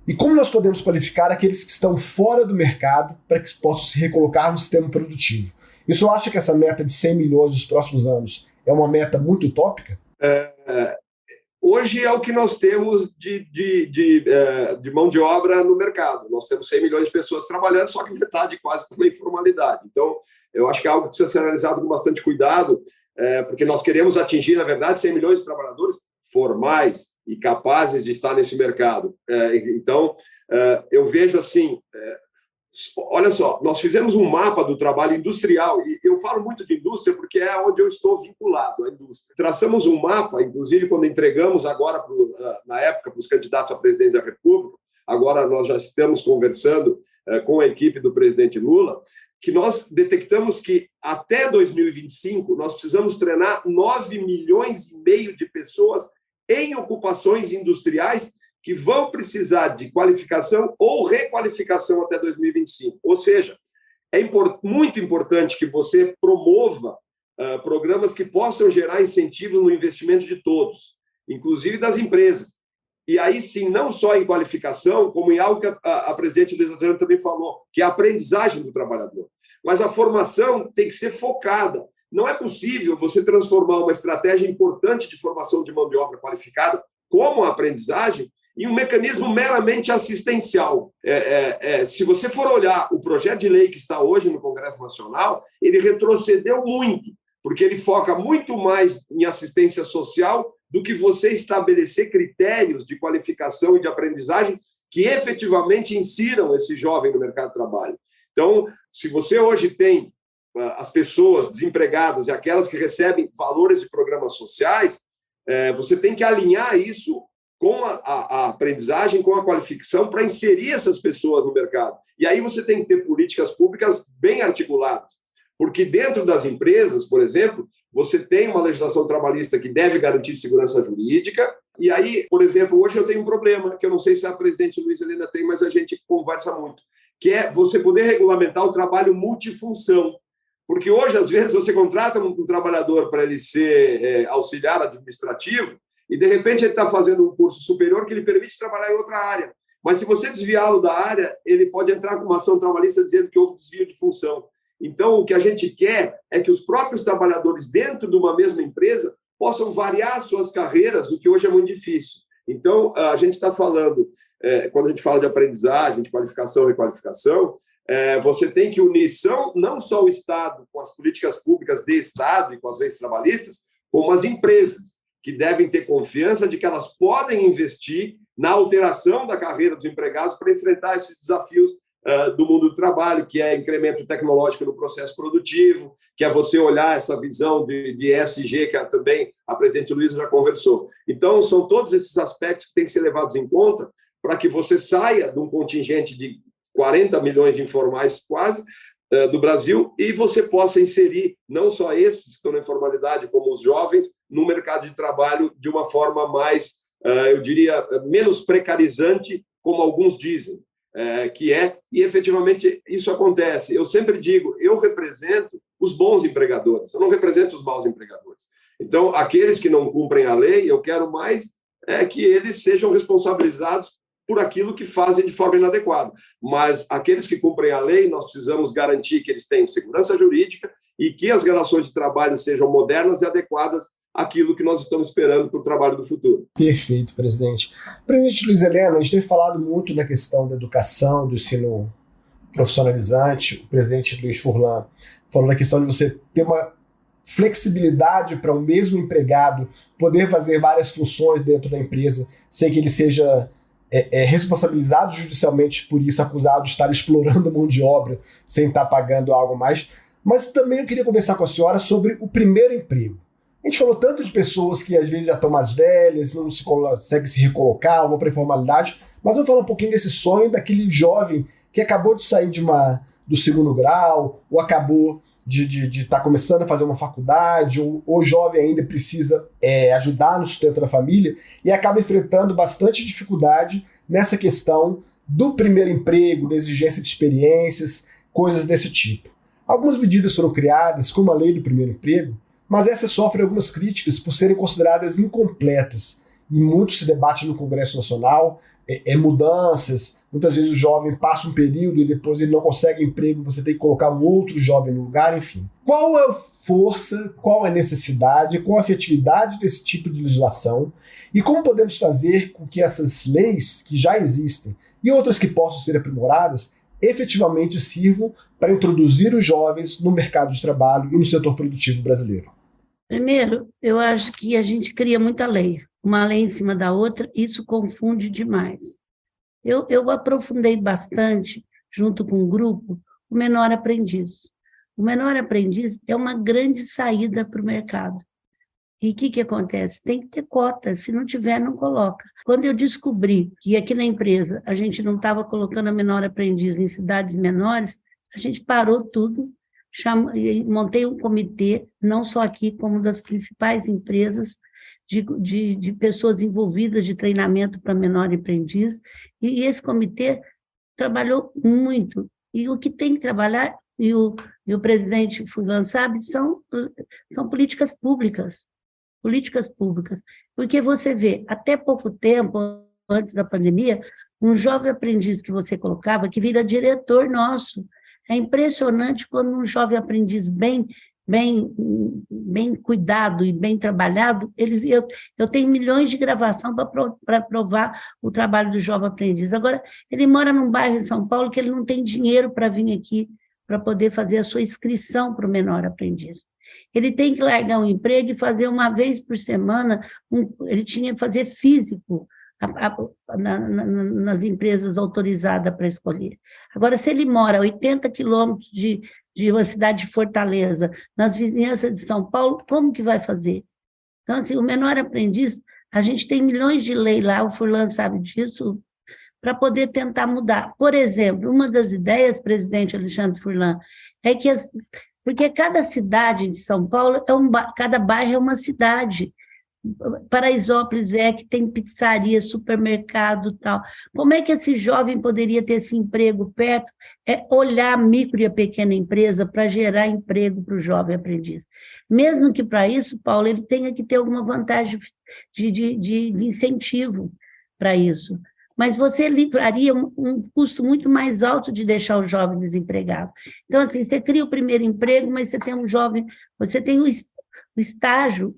[SPEAKER 2] e como nós podemos qualificar aqueles que estão fora do mercado para que possam se recolocar no sistema produtivo? E o senhor acha que essa meta de 100 milhões nos próximos anos é uma meta muito utópica?
[SPEAKER 4] Hoje é o que nós temos de mão de obra no mercado. Nós temos 100 milhões de pessoas trabalhando, só que metade quase está na informalidade. Então, eu acho que é algo que precisa ser analisado com bastante cuidado, porque nós queremos atingir, na verdade, 100 milhões de trabalhadores formais e capazes de estar nesse mercado. Então, eu vejo assim... Olha só, nós fizemos um mapa do trabalho industrial, e eu falo muito de indústria porque é onde eu estou vinculado à indústria. Traçamos um mapa, inclusive quando entregamos agora, na época, para os candidatos a presidente da República, agora nós já estamos conversando com a equipe do presidente Lula, que nós detectamos que até 2025 nós precisamos treinar 9 milhões e meio de pessoas em ocupações industriais que vão precisar de qualificação ou requalificação até 2025. Ou seja, é muito importante que você promova programas que possam gerar incentivos no investimento de todos, inclusive das empresas. E aí sim, não só em qualificação, como em algo que a presidente Luiza Trajano também falou, que é a aprendizagem do trabalhador. Mas a formação tem que ser focada. Não é possível você transformar uma estratégia importante de formação de mão de obra qualificada, como a aprendizagem, em um mecanismo meramente assistencial. Se você for olhar o projeto de lei que está hoje no Congresso Nacional, ele retrocedeu muito, porque ele foca muito mais em assistência social do que você estabelecer critérios de qualificação e de aprendizagem que efetivamente insiram esse jovem no mercado de trabalho. Então, se você hoje tem as pessoas desempregadas e aquelas que recebem valores de programas sociais, você tem que alinhar isso com a aprendizagem, com a qualificação, para inserir essas pessoas no mercado. E aí você tem que ter políticas públicas bem articuladas, porque dentro das empresas, por exemplo, você tem uma legislação trabalhista que deve garantir segurança jurídica, e aí, por exemplo, hoje eu tenho um problema, que eu não sei se a presidente Luiza Helena tem, mas a gente conversa muito, que é você poder regulamentar o trabalho multifunção. Porque hoje, às vezes, você contrata um trabalhador para ele ser auxiliar administrativo, e, de repente, ele está fazendo um curso superior que lhe permite trabalhar em outra área. Mas, se você desviá-lo da área, ele pode entrar com uma ação trabalhista dizendo que houve desvio de função. Então, o que a gente quer é que os próprios trabalhadores, dentro de uma mesma empresa, possam variar suas carreiras, o que hoje é muito difícil. Então, a gente está falando, quando a gente fala de aprendizagem, de qualificação e requalificação, você tem que unir não só o Estado com as políticas públicas de Estado e com as leis trabalhistas, como as empresas, que devem ter confiança de que elas podem investir na alteração da carreira dos empregados para enfrentar esses desafios do mundo do trabalho, que é incremento tecnológico no processo produtivo, que é você olhar essa visão de ESG, que também a presidente Luiza já conversou. Então, são todos esses aspectos que têm que ser levados em conta para que você saia de um contingente de 40 milhões de informais quase, do Brasil, e você possa inserir não só esses que estão na informalidade, como os jovens, no mercado de trabalho de uma forma mais, eu diria, menos precarizante, como alguns dizem, e efetivamente isso acontece. Eu sempre digo, eu represento os bons empregadores, eu não represento os maus empregadores. Então, aqueles que não cumprem a lei, eu quero mais que eles sejam responsabilizados por aquilo que fazem de forma inadequada. Mas aqueles que cumprem a lei, nós precisamos garantir que eles tenham segurança jurídica e que as relações de trabalho sejam modernas e adequadas àquilo que nós estamos esperando para o trabalho do futuro.
[SPEAKER 2] Perfeito, presidente. Presidente Luiza Helena, a gente tem falado muito na questão da educação, do ensino profissionalizante. O presidente Luiz Furlan falou da questão de você ter uma flexibilidade para o mesmo empregado poder fazer várias funções dentro da empresa sem que ele seja responsabilizado judicialmente por isso, acusado de estar explorando mão de obra sem estar pagando algo mais. Mas também eu queria conversar com a senhora sobre o primeiro emprego. A gente falou tanto de pessoas que às vezes já estão mais velhas, não se conseguem se recolocar, vão para a informalidade, mas eu vou falar um pouquinho desse sonho daquele jovem que acabou de sair do segundo grau, ou acabou de estar começando a fazer uma faculdade, ou jovem ainda precisa ajudar no sustento da família, e acaba enfrentando bastante dificuldade nessa questão do primeiro emprego, da exigência de experiências, coisas desse tipo. Algumas medidas foram criadas, como a lei do primeiro emprego, mas essas sofrem algumas críticas por serem consideradas incompletas, e muito se debate no Congresso Nacional, mudanças, muitas vezes o jovem passa um período e depois ele não consegue emprego, você tem que colocar um outro jovem no lugar, enfim. Qual é a força, qual é a necessidade, qual a efetividade desse tipo de legislação e como podemos fazer com que essas leis que já existem e outras que possam ser aprimoradas efetivamente sirvam para introduzir os jovens no mercado de trabalho e no setor produtivo brasileiro?
[SPEAKER 3] Primeiro, eu acho que a gente cria muita lei, uma lei em cima da outra, isso confunde demais. Eu aprofundei bastante, junto com o grupo, o menor aprendiz. O menor aprendiz é uma grande saída para o mercado. E o que acontece? Tem que ter cota, se não tiver, não coloca. Quando eu descobri que aqui na empresa a gente não estava colocando a menor aprendiz em cidades menores, a gente parou tudo, montei um comitê, não só aqui, como das principais empresas, de pessoas envolvidas de treinamento para menor aprendiz, e esse comitê trabalhou muito. E o que tem que trabalhar, e o presidente Furlan sabe, são políticas públicas. Políticas públicas. Porque você vê, até pouco tempo, antes da pandemia, um jovem aprendiz que você colocava, que vira diretor nosso. É impressionante quando um jovem aprendiz bem cuidado e bem trabalhado, eu tenho milhões de gravação para provar o trabalho do jovem aprendiz. Agora, ele mora num bairro em São Paulo que ele não tem dinheiro para vir aqui para poder fazer a sua inscrição para o menor aprendiz. Ele tem que largar um emprego e fazer uma vez por semana, ele tinha que fazer físico nas empresas autorizadas para escolher. Agora, se ele mora a 80 quilômetros de uma cidade de Fortaleza, nas vizinhanças de São Paulo, como que vai fazer? Então, assim, o menor aprendiz, a gente tem milhões de leis lá, o Furlan sabe disso, para poder tentar mudar. Por exemplo, uma das ideias, presidente Alexandre Furlan, é que porque cada cidade de São Paulo, cada bairro é uma cidade. Paraisópolis que tem pizzaria, supermercado e tal. Como é que esse jovem poderia ter esse emprego perto? É olhar a micro e a pequena empresa para gerar emprego para o jovem aprendiz. Mesmo que para isso, Paulo, ele tenha que ter alguma vantagem de incentivo para isso. Mas você livraria um custo muito mais alto de deixar o jovem desempregado. Então, assim, você cria o primeiro emprego, mas você tem um jovem, você tem o estágio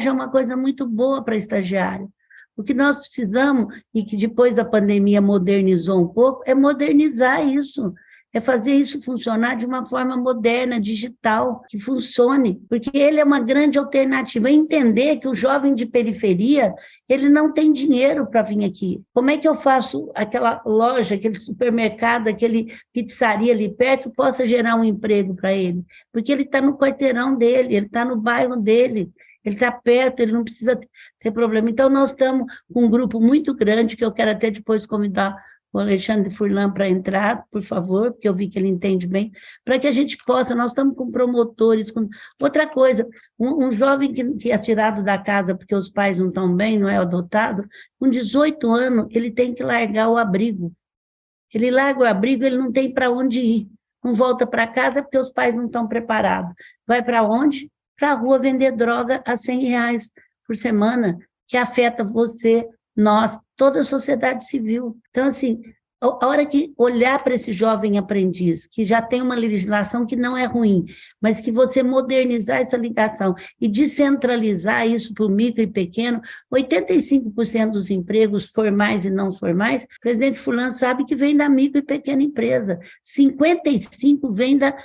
[SPEAKER 3] é uma coisa muito boa para estagiário. O que nós precisamos, e que depois da pandemia modernizou um pouco, é modernizar isso, é fazer isso funcionar de uma forma moderna, digital, que funcione, porque ele é uma grande alternativa. Entender que o jovem de periferia, ele não tem dinheiro para vir aqui. Como é que eu faço aquela loja, aquele supermercado, aquele pizzaria ali perto, possa gerar um emprego para ele? Porque ele está no quarteirão dele, ele está no bairro dele, ele está perto, ele não precisa ter problema. Então, nós estamos com um grupo muito grande, que eu quero até depois convidar o Alexandre Furlan para entrar, por favor, porque eu vi que ele entende bem, para que a gente possa, nós estamos com promotores, outra coisa, um jovem que é tirado da casa porque os pais não estão bem, não é adotado, com 18 anos, ele tem que largar o abrigo. Ele larga o abrigo, ele não tem para onde ir, não volta para casa porque os pais não estão preparados. Vai para onde? Para a rua vender droga a R$100 por semana, que afeta você, nós, toda a sociedade civil. Então, assim, a hora que olhar para esse jovem aprendiz, que já tem uma legislação que não é ruim, mas que você modernizar essa ligação e descentralizar isso para o micro e pequeno, 85% dos empregos formais e não formais, o presidente fulano sabe que vem da micro e pequena empresa, 55% vem da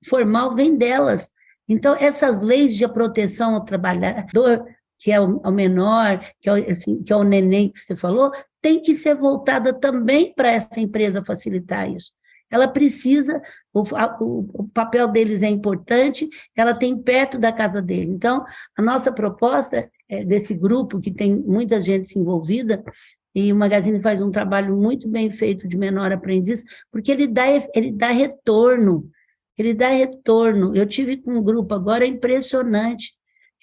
[SPEAKER 3] formal, vem delas. Então, essas leis de proteção ao trabalhador, que é o menor, que é o neném que você falou, tem que ser voltada também para essa empresa facilitar isso. Ela precisa, o papel deles é importante, ela tem perto da casa dele. Então, a nossa proposta desse grupo, que tem muita gente envolvida, e o Magazine faz um trabalho muito bem feito de menor aprendiz, porque ele dá retorno. Ele dá retorno. Eu tive com um grupo agora, é impressionante.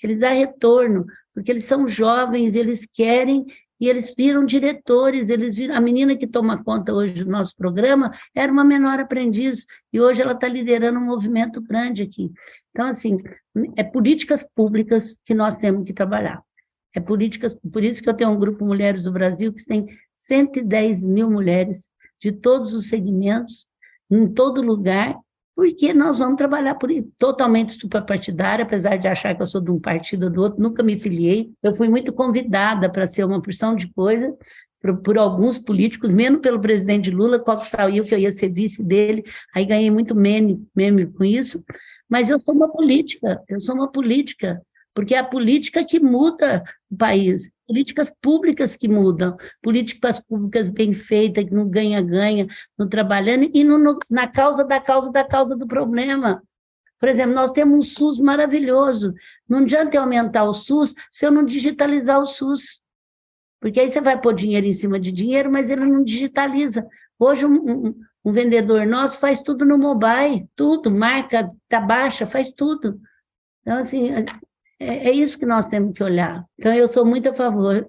[SPEAKER 3] Ele dá retorno, porque eles são jovens, eles querem, e eles viram diretores, a menina que toma conta hoje do nosso programa era uma menor aprendiz, e hoje ela está liderando um movimento grande aqui. Então, assim, é políticas públicas que nós temos que trabalhar. Por isso que eu tenho um grupo Mulheres do Brasil, que tem 110 mil mulheres de todos os segmentos, em todo lugar, porque nós vamos trabalhar totalmente suprapartidária, apesar de achar que eu sou de um partido ou do outro, nunca me filiei. Eu fui muito convidada para ser uma porção de coisa por alguns políticos, menos pelo presidente Lula, qual que saiu que eu ia ser vice dele, aí ganhei muito meme com isso, mas eu sou uma política, porque é a política que muda o país, políticas públicas que mudam, políticas públicas bem feitas, que não ganha-ganha, no trabalhando, e na causa do problema. Por exemplo, nós temos um SUS maravilhoso, não adianta eu aumentar o SUS se eu não digitalizar o SUS, porque aí você vai pôr dinheiro em cima de dinheiro, mas ele não digitaliza. Hoje um vendedor nosso faz tudo no mobile, tudo, marca, tá baixa, faz tudo. Então, assim, é isso que nós temos que olhar. Então, eu sou muito a favor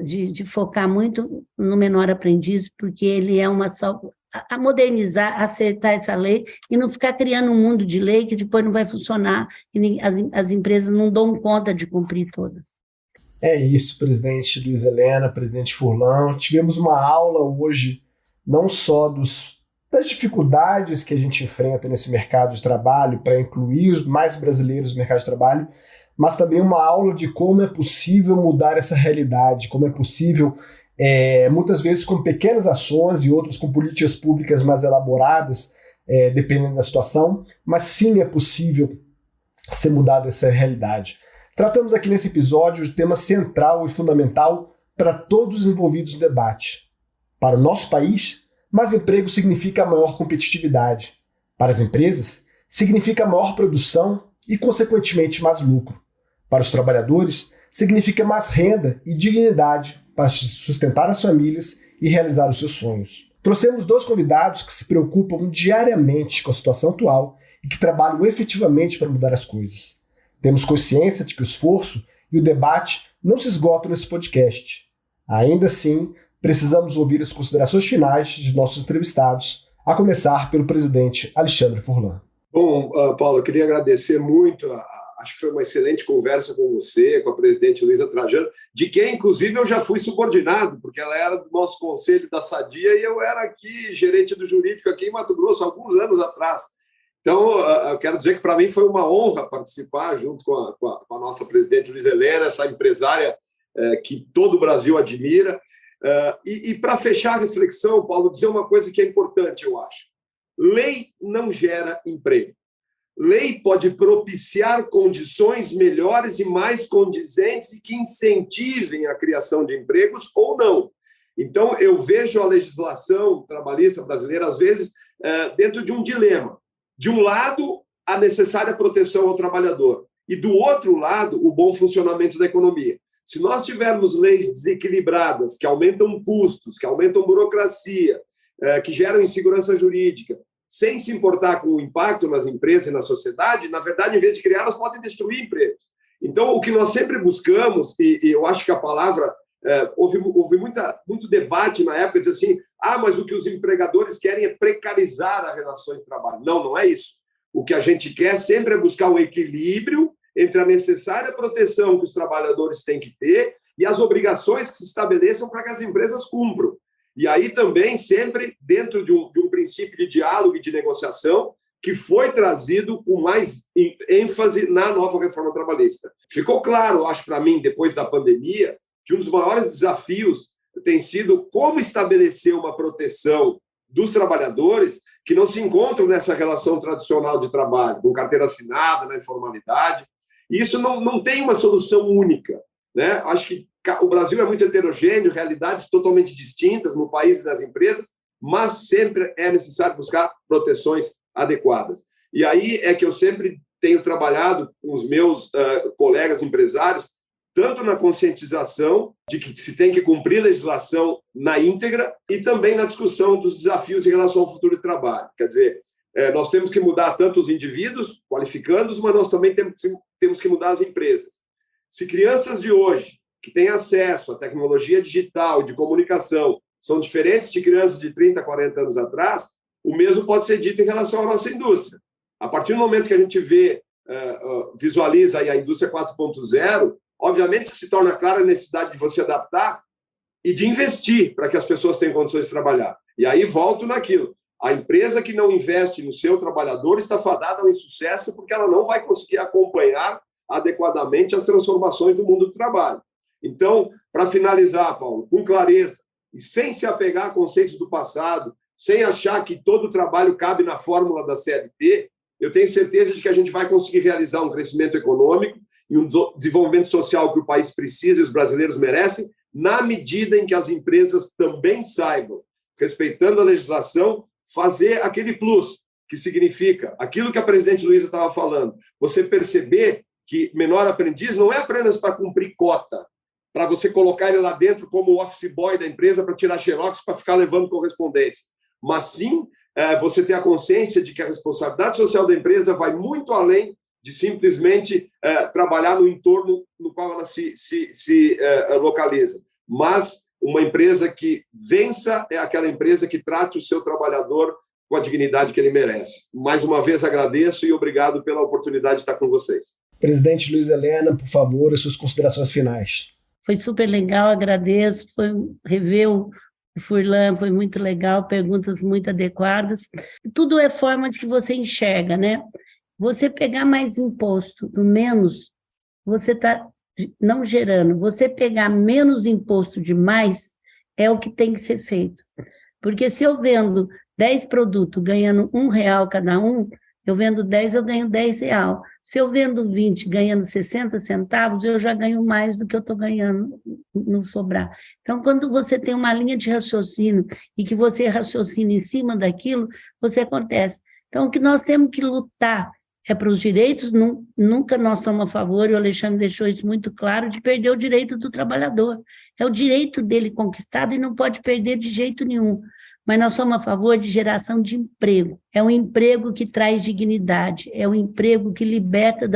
[SPEAKER 3] de focar muito no menor aprendiz, porque ele é a modernizar, acertar essa lei e não ficar criando um mundo de lei que depois não vai funcionar e as empresas não dão conta de cumprir todas.
[SPEAKER 2] É isso, presidente Luiz Helena, presidente Furlan. Tivemos uma aula hoje, não só das dificuldades que a gente enfrenta nesse mercado de trabalho para incluir mais brasileiros no mercado de trabalho, mas também uma aula de como é possível mudar essa realidade, como é possível, muitas vezes com pequenas ações e outras com políticas públicas mais elaboradas, dependendo da situação, mas sim é possível ser mudada essa realidade. Tratamos aqui nesse episódio de tema central e fundamental para todos os envolvidos no debate. Para o nosso país, mais emprego significa maior competitividade. Para as empresas, significa maior produção e, consequentemente, mais lucro. Para os trabalhadores, significa mais renda e dignidade para sustentar as famílias e realizar os seus sonhos. Trouxemos 2 convidados que se preocupam diariamente com a situação atual e que trabalham efetivamente para mudar as coisas. Temos consciência de que o esforço e o debate não se esgotam nesse podcast. Ainda assim, precisamos ouvir as considerações finais de nossos entrevistados, a começar pelo presidente Alexandre Furlan.
[SPEAKER 4] Bom, Paulo, eu queria agradecer muito, acho que foi uma excelente conversa com você, com a presidente Luísa Trajano, de quem, inclusive, eu já fui subordinado, porque ela era do nosso conselho da Sadia e eu era aqui gerente do jurídico aqui em Mato Grosso, alguns anos atrás. Então, eu quero dizer que para mim foi uma honra participar junto com a nossa presidente Luiz Helena, essa empresária que todo o Brasil admira. E para fechar a reflexão, Paulo, dizer uma coisa que é importante, eu acho. Lei não gera emprego. Lei pode propiciar condições melhores e mais condizentes e que incentivem a criação de empregos ou não. Então, eu vejo a legislação trabalhista brasileira, às vezes, dentro de um dilema. De um lado, a necessária proteção ao trabalhador, e do outro lado, o bom funcionamento da economia. Se nós tivermos leis desequilibradas, que aumentam custos, que aumentam burocracia, que geram insegurança jurídica, sem se importar com o impacto nas empresas e na sociedade, na verdade, em vez de criar, elas podem destruir empregos. Então, o que nós sempre buscamos, e eu acho que a palavra... houve muito debate na época, dizer assim, mas o que os empregadores querem é precarizar as relações de trabalho. Não, não é isso. O que a gente quer sempre é buscar um equilíbrio entre a necessária proteção que os trabalhadores têm que ter e as obrigações que se estabeleçam para que as empresas cumpram. E aí também sempre dentro de um princípio de diálogo e de negociação que foi trazido com mais ênfase na nova reforma trabalhista. Ficou claro, acho para mim, depois da pandemia, que um dos maiores desafios tem sido como estabelecer uma proteção dos trabalhadores que não se encontram nessa relação tradicional de trabalho, com carteira assinada, na informalidade. E isso não tem uma solução única, né? Acho que o Brasil é muito heterogêneo, realidades totalmente distintas no país e nas empresas, mas sempre é necessário buscar proteções adequadas. E aí é que eu sempre tenho trabalhado com os meus colegas empresários, tanto na conscientização de que se tem que cumprir legislação na íntegra e também na discussão dos desafios em relação ao futuro de trabalho. Quer dizer, nós temos que mudar tanto os indivíduos, qualificando-os, mas nós também temos que mudar as empresas. Se crianças de hoje, que têm acesso à tecnologia digital e de comunicação, são diferentes de crianças de 30, 40 anos atrás, o mesmo pode ser dito em relação à nossa indústria. A partir do momento que a gente visualiza aí a indústria 4.0, obviamente que se torna clara a necessidade de você adaptar e de investir para que as pessoas tenham condições de trabalhar. E aí volto naquilo. A empresa que não investe no seu trabalhador está fadada ao insucesso porque ela não vai conseguir acompanhar adequadamente as transformações do mundo do trabalho. Então, para finalizar, Paulo, com clareza e sem se apegar a conceitos do passado, sem achar que todo o trabalho cabe na fórmula da CLT, eu tenho certeza de que a gente vai conseguir realizar um crescimento econômico e um desenvolvimento social que o país precisa e os brasileiros merecem, na medida em que as empresas também saibam, respeitando a legislação, fazer aquele plus, que significa aquilo que a presidente Luísa estava falando, você perceber que menor aprendiz não é apenas para cumprir cota, para você colocar ele lá dentro como o office boy da empresa para tirar xerox para ficar levando correspondência, mas sim você ter a consciência de que a responsabilidade social da empresa vai muito além de simplesmente trabalhar no entorno no qual ela se localiza. Mas uma empresa que vença é aquela empresa que trate o seu trabalhador com a dignidade que ele merece. Mais uma vez agradeço e obrigado pela oportunidade de estar com vocês.
[SPEAKER 2] Presidente Luiza Helena, por favor, as suas considerações finais.
[SPEAKER 3] Foi super legal, agradeço. Foi rever o Furlan, foi muito legal, perguntas muito adequadas. Tudo é forma de que você enxerga, né? Você pegar mais imposto do menos, você está não gerando. Você pegar menos imposto de mais é o que tem que ser feito. Porque se eu vendo 10 produtos ganhando R$1 cada um, eu vendo 10, eu ganho R$10. Se eu vendo 20 ganhando 60 centavos, eu já ganho mais do que eu estou ganhando no sobrar. Então, quando você tem uma linha de raciocínio e que você raciocina em cima daquilo, você acontece. Então, o que nós temos que lutar é para os direitos, nunca nós somos a favor, e o Alexandre deixou isso muito claro, de perder o direito do trabalhador. É o direito dele conquistado e não pode perder de jeito nenhum. Mas nós somos a favor de geração de emprego. É um emprego que traz dignidade, é um emprego que liberta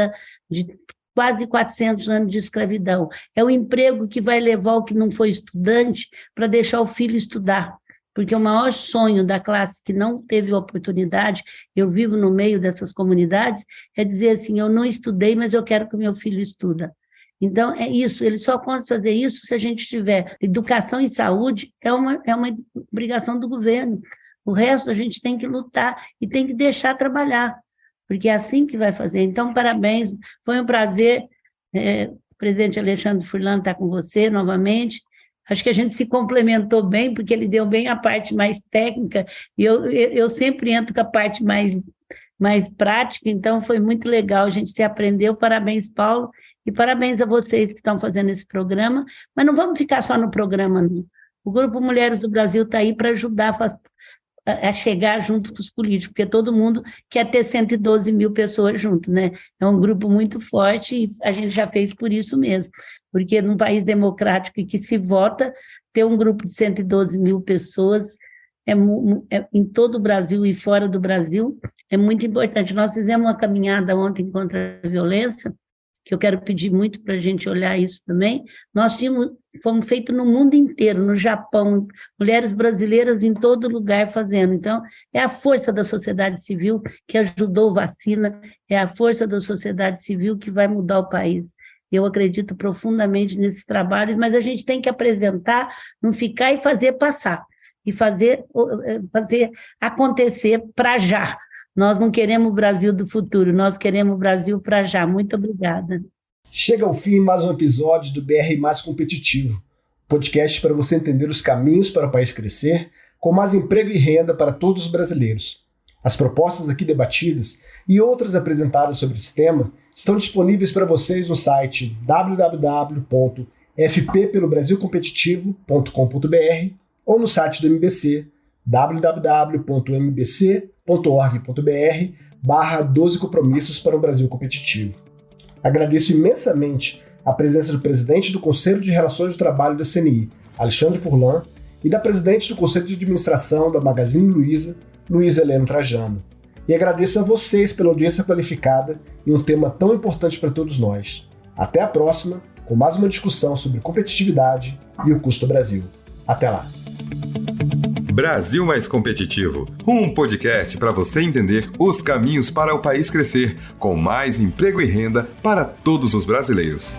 [SPEAKER 3] de quase 400 anos de escravidão. É o emprego que vai levar o que não foi estudante para deixar o filho estudar. Porque o maior sonho da classe que não teve oportunidade, eu vivo no meio dessas comunidades, é dizer assim, eu não estudei, mas eu quero que o meu filho estuda. Então, é isso, ele só consegue fazer isso se a gente tiver educação e saúde, é uma obrigação do governo. O resto a gente tem que lutar e tem que deixar trabalhar, porque é assim que vai fazer. Então, parabéns, foi um prazer, o presidente Alexandre Furlan está com você novamente. Acho que a gente se complementou bem, porque ele deu bem a parte mais técnica, e eu sempre entro com a parte mais prática, então foi muito legal, a gente se aprendeu. Parabéns, Paulo, e parabéns a vocês que estão fazendo esse programa, mas não vamos ficar só no programa, não. O Grupo Mulheres do Brasil está aí para ajudar a chegar junto com os políticos, porque todo mundo quer ter 112 mil pessoas junto, né? É um grupo muito forte e a gente já fez por isso mesmo, porque num país democrático e que se vota, ter um grupo de 112 mil pessoas em todo o Brasil e fora do Brasil é muito importante. Nós fizemos uma caminhada ontem contra a violência, que eu quero pedir muito para a gente olhar isso também. Fomos feitos no mundo inteiro, no Japão, mulheres brasileiras em todo lugar fazendo. Então, é a força da sociedade civil que ajudou vacina, é a força da sociedade civil que vai mudar o país. Eu acredito profundamente nesses trabalhos, mas a gente tem que apresentar, não ficar e fazer passar. e fazer acontecer para já. Nós não queremos o Brasil do futuro, nós queremos o Brasil para já. Muito obrigada.
[SPEAKER 2] Chega ao fim mais um episódio do BR Mais Competitivo, podcast para você entender os caminhos para o país crescer, com mais emprego e renda para todos os brasileiros. As propostas aqui debatidas e outras apresentadas sobre esse tema estão disponíveis para vocês no site www.fppelobrasilcompetitivo.com.br ou no site do MBC, www.mbc.org.br/12 compromissos para um Brasil competitivo. Agradeço imensamente a presença do presidente do Conselho de Relações do Trabalho da CNI, Alexandre Furlan, e da presidente do Conselho de Administração da Magazine Luiza, Luiza Helena Trajano. E agradeço a vocês pela audiência qualificada em um tema tão importante para todos nós. Até a próxima, com mais uma discussão sobre competitividade e o custo Brasil. Até lá!
[SPEAKER 1] Brasil Mais Competitivo, um podcast para você entender os caminhos para o país crescer, com mais emprego e renda para todos os brasileiros.